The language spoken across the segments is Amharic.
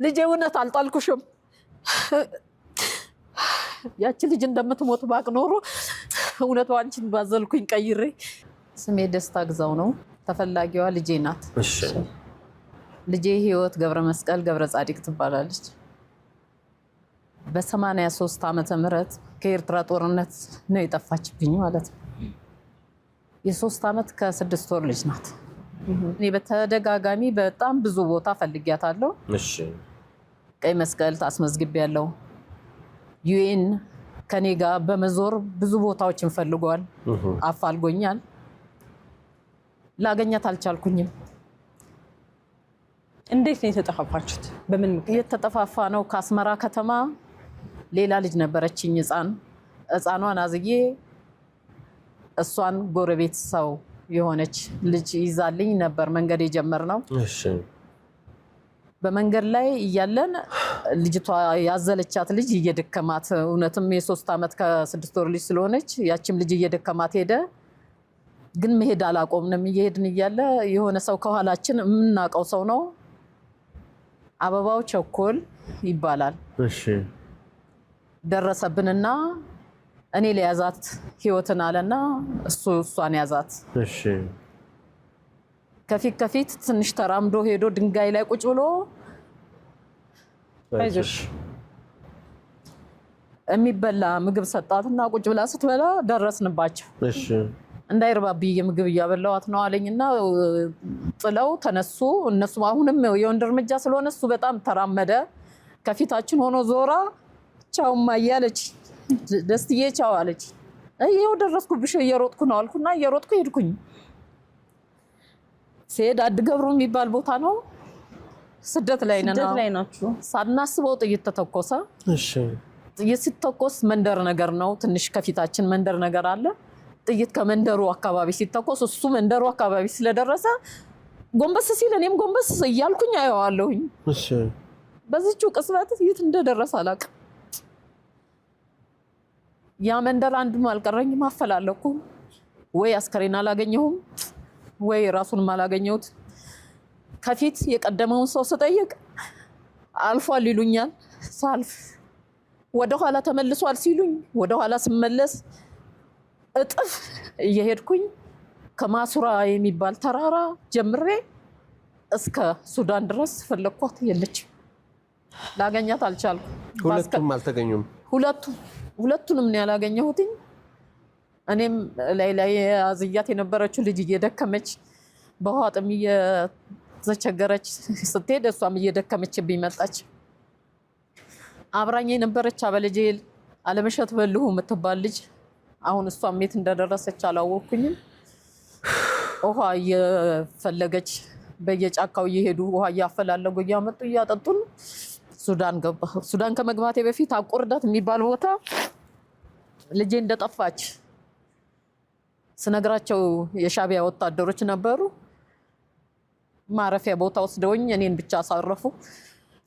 ልጄ እውነት አልጣልኩሽም። ያቺ ልጅ እንደምትሞት ባቅ ኖሮ እውነቱ አንቺን ባዘልኩኝ ቀይሬ። ስሜ ደስታ ግዛው ነው። ተፈላጊዋ ልጄ ናት። እሺ ልጄ ህይወት ገብረ መስቀል ገብረ ጻዲቅ ትባላለች። በ83 ዓመተ ምህረት ከኤርትራ ጦርነት ነው የጠፋችብኝ ማለት ነው። የ3 ዓመት ከ6 ወር ልጅ ናት። እኔ በተደጋጋሚ በጣም ብዙ ቦታ ፈልጊያታለሁ። እሺ ቀይ መስቀል ታስመዝግቤያለሁ። ዩኤን ከኔ ጋር በመዞር ብዙ ቦታዎችን ፈልጓል፣ አፋልጎኛል። ላገኛት አልቻልኩኝም። እንዴት ነው የተጠፋፋችሁት? በምን ምክንያት የተጠፋፋ ነው? ከአስመራ ከተማ ሌላ ልጅ ነበረችኝ ህፃኗን አዝዬ እሷን ጎረቤት ሰው የሆነች ልጅ ይዛልኝ ነበር መንገድ የጀመርነው። እሺ በመንገድ ላይ እያለን ልጅቷ ያዘለቻት ልጅ እየደከማት እውነትም የ3 ዓመት ከ6 ወር ልጅ ስለሆነች ያቺም ልጅ እየደከማት ሄደ። ግን መሄድ አላቆምንም። እየሄድን እያለ የሆነ ሰው ከኋላችን የምናውቀው ሰው ነው። አበባው ቸኮል ይባላል። እሺ ደረሰብንና እኔ ለያዛት ህይወትን አለና እሷን ያዛት። እሺ ከፊት ትንሽ ተራምዶ ሄዶ ድንጋይ ላይ ቁጭ ብሎ አይዞሽ የሚበላ ምግብ ሰጣትና ቁጭ ብላ ስትበላ ደረስንባቸው። እሺ እንዳይርባብኝ ምግብ እያበላዋት ነው አለኝና ጥለው ተነሱ። እነሱ አሁንም የወንድ እርምጃ ስለሆነ እሱ በጣም ተራመደ። ከፊታችን ሆኖ ዞራ ቻው ማያለች። ደስትዬ ቻው አለች። ይሄው ደረስኩብሽ እየሮጥኩ ነው አልኩና እየሮጥኩ ሄድኩኝ። ሲሄድ አድገብሩ የሚባል ቦታ ነው። ስደት ላይ ናችሁ። ሳናስበው ጥይት ተተኮሰ። እሺ ጥይት ሲተኮስ መንደር ነገር ነው። ትንሽ ከፊታችን መንደር ነገር አለ። ጥይት ከመንደሩ አካባቢ ሲተኮስ እሱ መንደሩ አካባቢ ስለደረሰ ጎንበስ ሲል እኔም ጎንበስ እያልኩኝ አየዋለሁኝ። እሺ በዚህው ቅጽበት የት እንደደረሰ አላውቅም። ያ መንደር አንድም አልቀረኝም። አፈላለኩ ወይ አስከሬን አላገኘሁም ወይ ራሱንም አላገኘሁት። ከፊት የቀደመውን ሰው ስጠይቅ አልፏል ይሉኛል። ሳልፍ ወደ ኋላ ተመልሷል ሲሉኝ ወደ ኋላ ስመለስ እጥፍ እየሄድኩኝ ከማሱራ የሚባል ተራራ ጀምሬ እስከ ሱዳን ድረስ ፈለኳት። የለችም። ላገኛት አልቻልኩም። ሁለቱም አልተገኙም። ሁለቱንም ነው ያላገኘሁት። እኔም ላይ አዝያት የነበረችው ልጅ እየደከመች በውሃ ጥም እየተቸገረች ስትሄድ እሷም እየደከመችብኝ መጣች። አብራኝ የነበረች አበልጄ አለመሸት በልሁ የምትባል ልጅ አሁን እሷም የት እንደደረሰች አላወቅኩኝም። ውሃ እየፈለገች በየጫካው እየሄዱ ውሃ እያፈላለጉ እያመጡ እያጠጡን ሱዳን ገባ። ሱዳን ከመግባቴ በፊት አቆርዳት የሚባል ቦታ ልጄ እንደጠፋች ስነግራቸው የሻቢያ ወታደሮች ነበሩ። ማረፊያ ቦታ ወስደውኝ እኔን ብቻ አሳረፉ።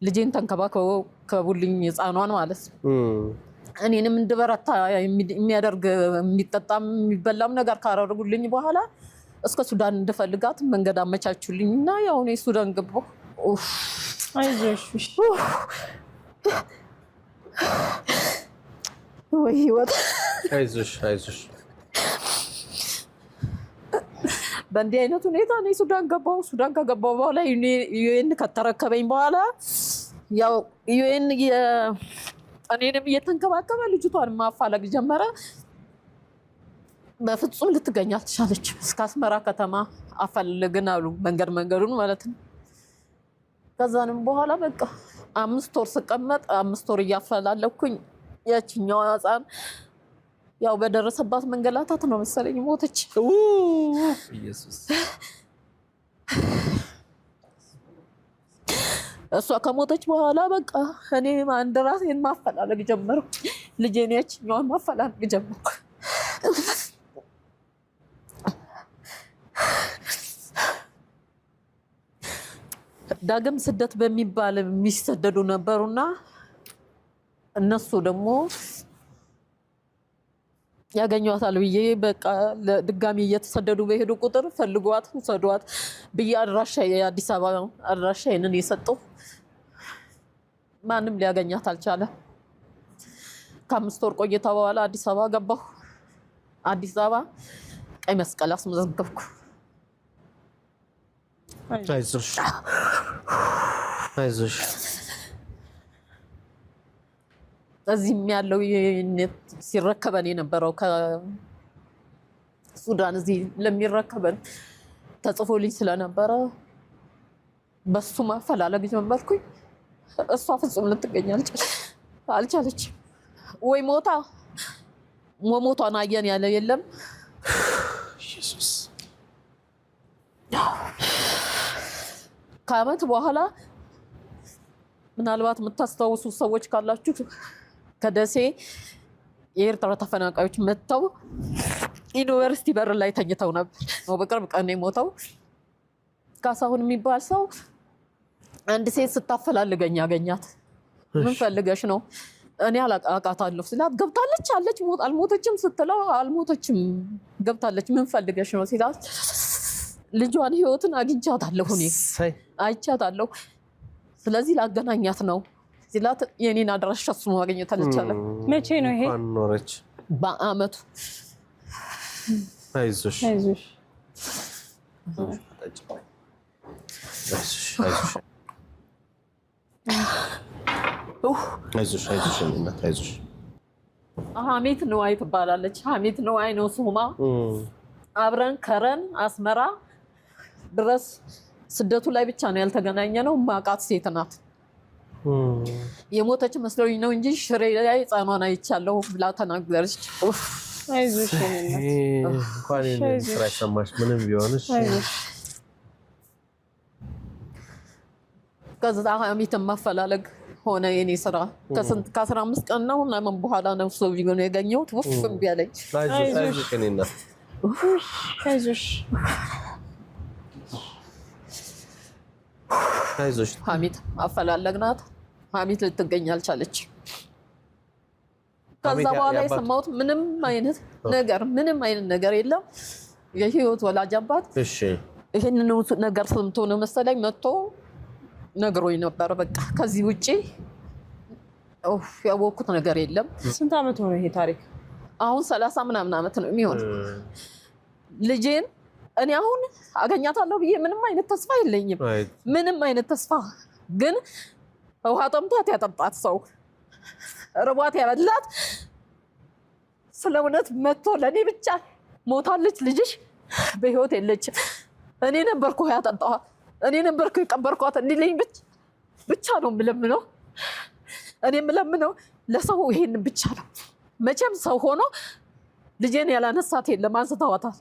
ልጄን ተንከባከቡልኝ፣ ህፃኗን ማለት ነው። እኔንም እንድበረታ የሚያደርግ የሚጠጣም የሚበላም ነገር ካደረጉልኝ በኋላ እስከ ሱዳን እንድፈልጋት መንገድ አመቻቹልኝና ያው እኔ ሱዳን ገባሁ። አይዞሽ ወይ ህይወት አይዞሽ አይዞሽ። በእንዲህ አይነት ሁኔታ እኔ ሱዳን ገባሁ። ሱዳን ከገባሁ በኋላ ዩኤን ከተረከበኝ በኋላ ያው ዩኤን እኔንም እየተንከባከበ ልጅቷን ማፋለግ ጀመረ። በፍጹም ልትገኝ አልቻለችም። እስከ አስመራ ከተማ አፈልግን አሉ፣ መንገዱን ማለት ነው። ከዛንም በኋላ በቃ 5 ወር ስቀመጥ 5 ወር እያፈላለኩኝ ያቺኛዋ ህፃን ያው በደረሰባት መንገላታት ነው መሰለኝ ሞተች። ኢየሱስ እሷ ከሞተች በኋላ በቃ እኔ ራሴን ማፈላለግ ጀመርኩ። ልጄን ያቺኛዋን ማፈላለግ ጀመርኩ። ዳግም ስደት በሚባል የሚሰደዱ ነበሩና እነሱ ደግሞ ያገኘዋታል ብዬ በቃ ለድጋሚ እየተሰደዱ በሄዱ ቁጥር ፈልጓት ውሰዷት ብዬ አድራሻ የአዲስ አበባ አድራሻ ይሄንን የሰጠው ማንም ሊያገኛት አልቻለ። ከ5 ወር ቆይታ በኋላ አዲስ አበባ ገባሁ። አዲስ አበባ ቀይ መስቀል አስመዘገብኩ። አይዞሽ አይዞሽ። እዚህም ያለው ሲረከበን የነበረው ከሱዳን እዚህ ለሚረከበን ተጽፎልኝ ስለነበረ በሱ ማፈላለግ ጀመርኩኝ። እሷ ፍጹም ልትገኝ አልቻለችም። ወይ ሞቷን አየን ያለ የለም። ኢየሱስ ከዓመት በኋላ ምናልባት የምታስታውሱ ሰዎች ካላችሁ ከደሴ የኤርትራ ተፈናቃዮች መጥተው ዩኒቨርሲቲ በር ላይ ተኝተው ነበር። በቅርብ ቀን የሞተው ካሳሁን የሚባል ሰው አንድ ሴት ስታፈላልገኝ አገኛት። ምን ፈልገሽ ነው? እኔ አውቃታለሁ ስላት ገብታለች አለች። አልሞተችም ስትለው አልሞተችም ገብታለች። ምን ፈልገሽ ነው ሲላት ልጇን ህይወትን አግኝቻታለሁ፣ እኔ አይቻታለሁ፣ ስለዚህ ላገናኛት ነው ሲላት የኔን አድራሻ እሱ ማግኘት አልቻለም። መቼ ነው ይሄ? ኖረች በአመቱ። አይዞሽ አይዞሽ አይዞሽ አይዞሽ እናት አይዞሽ። ሀሚት ነዋይ ትባላለች። ሀሚት ነዋይ ነው ስሟ። አብረን ከረን አስመራ ድረስ ስደቱ ላይ ብቻ ነው ያልተገናኘ ነው። ማቃት ሴት ናት። የሞተች መስሎኝ ነው እንጂ ሽሬ ላይ ህፃኗን አይቻለሁ ብላ ተናገረች። አይዞሽ እንኳን ስራ ሰማሽ ምንም ቢሆንሽ። ከዛ ሀሚትን ማፈላለግ ሆነ የኔ ስራ። ከ15 ቀን ነው ምናምን በኋላ ነው ሰው ቢሆን ያገኘሁት። ውፍ እምቢ አለኝ። አይዞሽ እኔና አይዞሽ አይዞሽ። ሀሚት አፈላለግናት። ሀሚት ልትገኝ አልቻለች። ከዛ በኋላ የሰማሁት ምንም አይነት ነገር የለም። የህይወት ወላጅ አባት ይሄንን ነገር ሰምቶ ነው መሰለኝ መጥቶ ነግሮኝ ነበር። በቃ ከዚህ ውጪ ያወቅኩት ነገር የለም። ስንት ዓመት ሆነ ይሄ ታሪክ? አሁን 30 ምናምን ዓመት ነው የሚሆን። ልጄን እኔ አሁን አገኛታለሁ ብዬ ምንም አይነት ተስፋ የለኝም። ምንም አይነት ተስፋ ግን ውሃ ጠምቷት ያጠጣት ሰው ርቧት ያበላት ስለ እውነት መጥቶ ለእኔ ብቻ ሞታለች ልጅሽ በህይወት የለችም፣ እኔ ነበርኩ ያጠጣኋት፣ እኔ ነበርኩ የቀበርኳት እንዲለኝ ብቻ ነው የምለምነው። እኔ የምለምነው ለሰው ይሄን ብቻ ነው። መቼም ሰው ሆኖ ልጄን ያላነሳት የለም፣ አንስተዋታል።